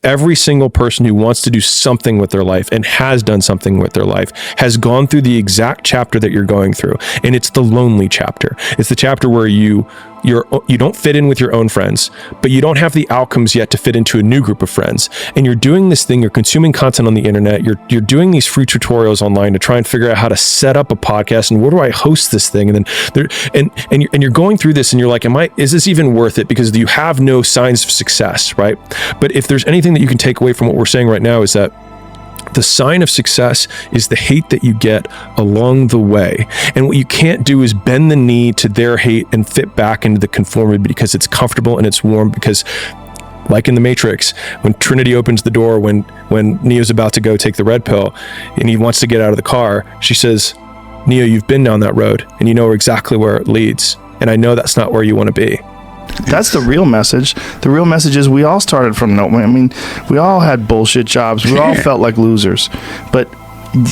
every single person who wants to do something with their life and has done something with their life has gone through the exact chapter that you're going through. And it's the lonely chapter. It's the chapter where you don't fit in with your own friends, but you don't have the outcomes yet to fit into a new group of friends. And you're doing this thing, you're consuming content on the internet, you're doing these free tutorials online to try and figure out how to set up a podcast and where do I host this thing? And then you're going through this and you're like, is this even worth it? Because you have no signs of success, right? But if there's anything that you can take away from what we're saying right now, is that the sign of success is the hate that you get along the way. And what you can't do is bend the knee to their hate and fit back into the conformity because it's comfortable and it's warm. Because like in the Matrix, when Trinity opens the door, when Neo's about to go take the red pill and he wants to get out of the car, she says, Neo, you've been down that road and you know exactly where it leads. And I know that's not where you want to be. That's the real message. The real message is we all started from nowhere. I mean, we all had bullshit jobs. We all felt like losers. But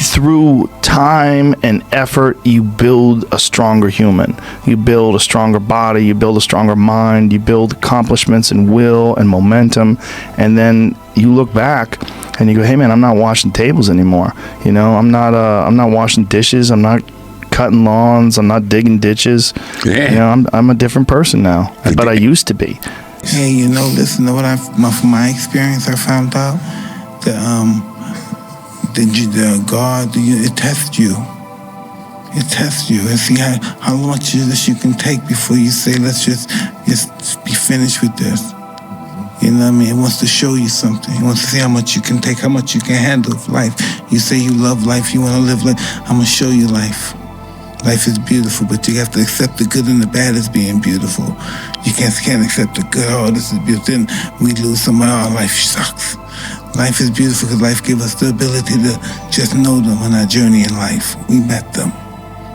through time and effort, you build a stronger human. You build a stronger body. You build a stronger mind. You build accomplishments and will and momentum. And then you look back and you go, hey, man, I'm not washing tables anymore. You know, I'm not washing dishes. I'm not cutting lawns. I'm not digging ditches. Yeah. You know, I'm a different person now, but I used to be. Hey, you know, listen to what from my experience, I found out that God, it tests you. It tests you and see how much of this you can take before you say, let's just be finished with this. You know what I mean? It wants to show you something. It wants to see how much you can take, how much you can handle of life. You say you love life, you want to live life. I'm going to show you life. Life is beautiful, but you have to accept the good and the bad as being beautiful. You can't accept the good, oh, this is beautiful. Then we lose some of our life sucks. Life is beautiful because life gives us the ability to just know them on our journey in life. We met them.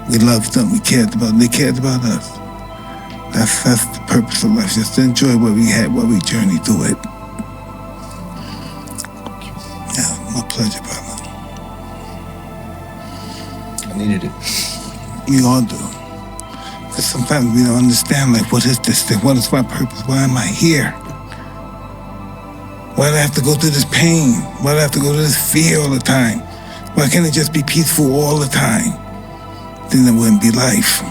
We loved them. We cared about them. They cared about us. That's the purpose of life, just to enjoy what we had, what we journeyed through it. Yeah, my pleasure, brother. I needed it. We all do. Because sometimes we don't understand, like, what is this thing? What is my purpose? Why am I here? Why do I have to go through this pain? Why do I have to go through this fear all the time? Why can't it just be peaceful all the time? Then it wouldn't be life.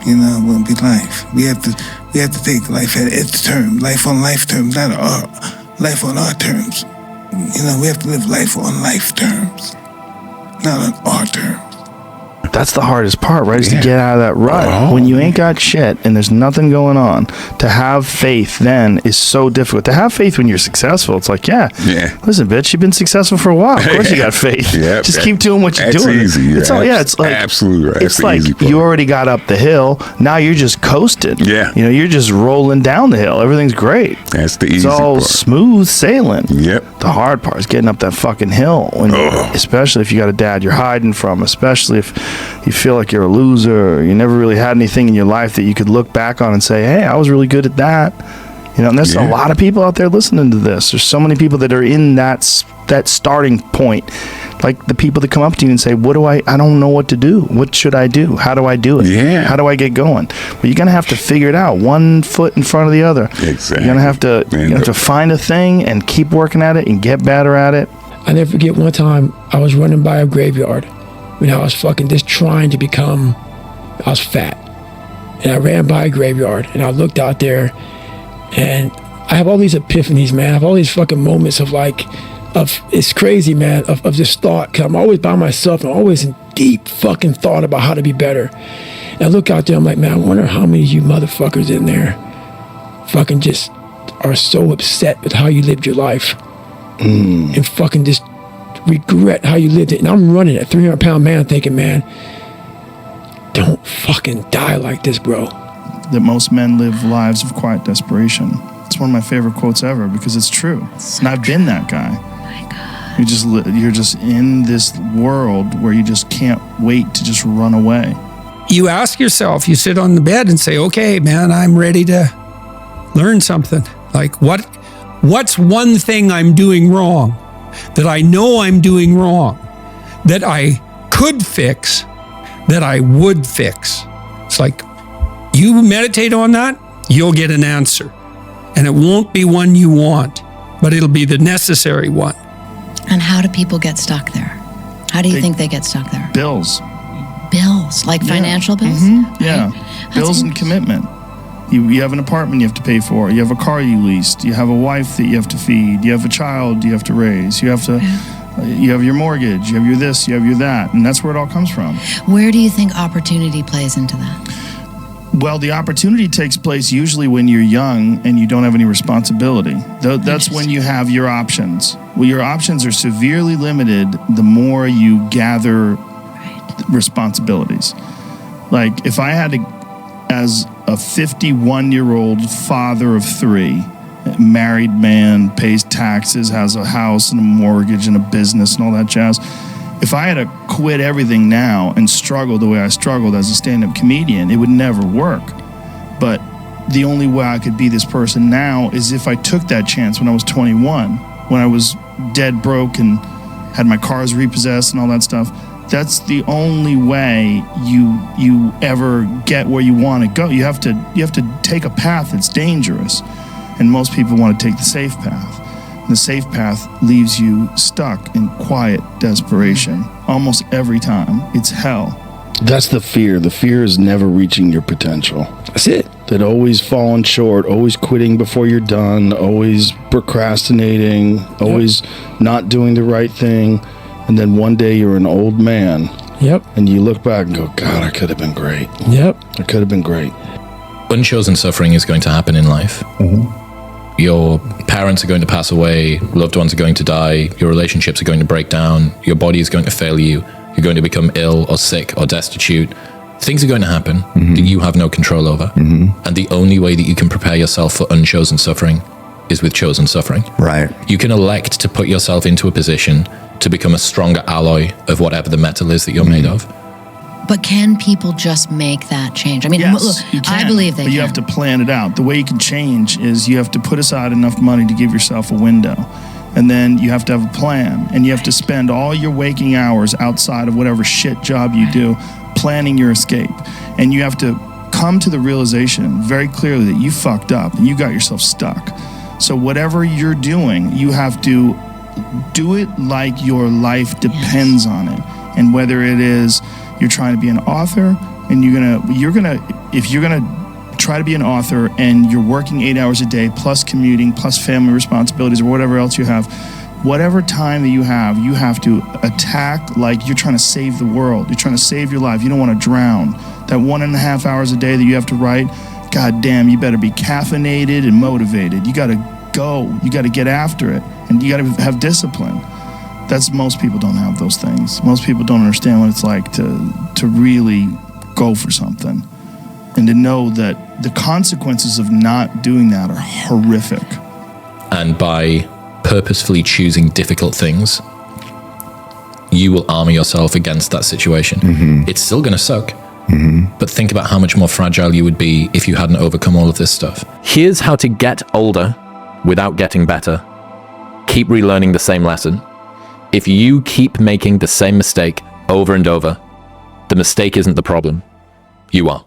You know, it wouldn't be life. We have to take life at its terms, life on life terms, not life on our terms. You know, we have to live life on life terms, not on our terms. That's the hardest part, right? Is to get out of that rut. When you ain't got shit and there's nothing going on, to have faith then is so difficult. To have faith when you're successful, it's like, listen, bitch, you've been successful for a while. Of course you got faith. Just keep doing what you're doing. That's easy. It's it's like absolutely right. It's like you already got up the hill. Now you're just coasting. Yeah. You know, you're just rolling down the hill. Everything's great. That's the easy part. It's all smooth sailing. Yep. The hard part is getting up that fucking hill. Especially if you got a dad you're hiding from. Especially if you feel like you're a loser, or you never really had anything in your life that you could look back on and say, hey, I was really good at that. You know, and there's a lot of people out there listening to this. There's so many people that are in that starting point. Like the people that come up to you and say, I don't know what to do. What should I do? How do I do it? Yeah. How do I get going? Well, you're going to have to figure it out, one foot in front of the other. Exactly. You're going to have to find a thing and keep working at it and get better at it. I never forget one time I was running by a graveyard when I was fucking just trying to become, I was fat. And I ran by a graveyard and I looked out there and I have all these epiphanies, man. I have all these fucking moments of it's crazy, man, of just thought. Cause I'm always by myself and always in deep fucking thought about how to be better. And I look out there, I'm like, man, I wonder how many of you motherfuckers in there fucking just are so upset with how you lived your life and fucking just regret how you lived it. And I'm running a 300-pound man thinking, man, don't fucking die like this, bro. That most men live lives of quiet desperation. It's one of my favorite quotes ever because it's true. And I've been that guy. My God. You're just in this world where you just can't wait to just run away. You ask yourself, you sit on the bed and say, okay, man, I'm ready to learn something. Like what's one thing I'm doing wrong that I know I'm doing wrong, that I could fix, that I would fix? It's like, you meditate on that, you'll get an answer. And it won't be one you want. but it'll be the necessary one. And how do people get stuck there? How do you think they get stuck there? Bills. Bills, like financial bills? Yeah. Bills and commitment. You have an apartment you have to pay for. You have a car you leased. You have a wife that you have to feed. You have a child you have to raise. You have to. You have your mortgage. You have your this. You have your that, and that's where it all comes from. Where do you think opportunity plays into that? Well, the opportunity takes place usually when you're young and you don't have any responsibility. That's when you have your options. Well, your options are severely limited the more you gather responsibilities. Like if I had to, as a 51-year-old father of 3, married man, pays taxes, has a house and a mortgage and a business and all that jazz. If I had to quit everything now and struggle the way I struggled as a stand-up comedian, it would never work. But the only way I could be this person now is if I took that chance when I was 21, when I was dead broke and had my cars repossessed and all that stuff. That's the only way you ever get where you want to go. You have to take a path that's dangerous, and most people want to take the safe path. The safe path leaves you stuck in quiet desperation almost every time. It's hell. That's the fear. The fear is never reaching your potential. That's it. That always falling short, always quitting before you're done, always procrastinating, always not doing the right thing. And then one day you're an old man. Yep. And you look back and go, God, I could have been great. Yep. I could have been great. Unchosen suffering is going to happen in life. Your parents are going to pass away, loved ones are going to die, your relationships are going to break down, your body is going to fail you, you're going to become ill or sick or destitute. Things are going to happen that you have no control over. And the only way that you can prepare yourself for unchosen suffering is with chosen suffering. Right. You can elect to put yourself into a position to become a stronger alloy of whatever the metal is that you're made of. But can people just make that change? I mean, Yes, look, you can, I believe they but can. you have to plan it out. The way you can change is you have to put aside enough money to give yourself a window. And then you have to have a plan. And you have to spend all your waking hours outside of whatever shit job you do planning your escape. And you have to come to the realization very clearly that you fucked up and you got yourself stuck. So whatever you're doing, you have to do it like your life depends on it. And whether it is you're trying to be an author and if you're gonna try to be an author and you're working 8 hours a day plus commuting plus family responsibilities or whatever else you have, whatever time that you have to attack like you're trying to save the world. You're trying to save your life. You don't want to drown. That 1.5 hours a day that you have to write, God damn, you better be caffeinated and motivated. You gotta go. You gotta get after it. And you gotta have discipline. Most people don't have those things. Most people don't understand what it's like to really go for something and to know that the consequences of not doing that are horrific. And by purposefully choosing difficult things, you will armor yourself against that situation. It's still going to suck, but think about how much more fragile you would be if you hadn't overcome all of this stuff. Here's how to get older without getting better. Keep relearning the same lesson. If you keep making the same mistake over and over, the mistake isn't the problem. You are.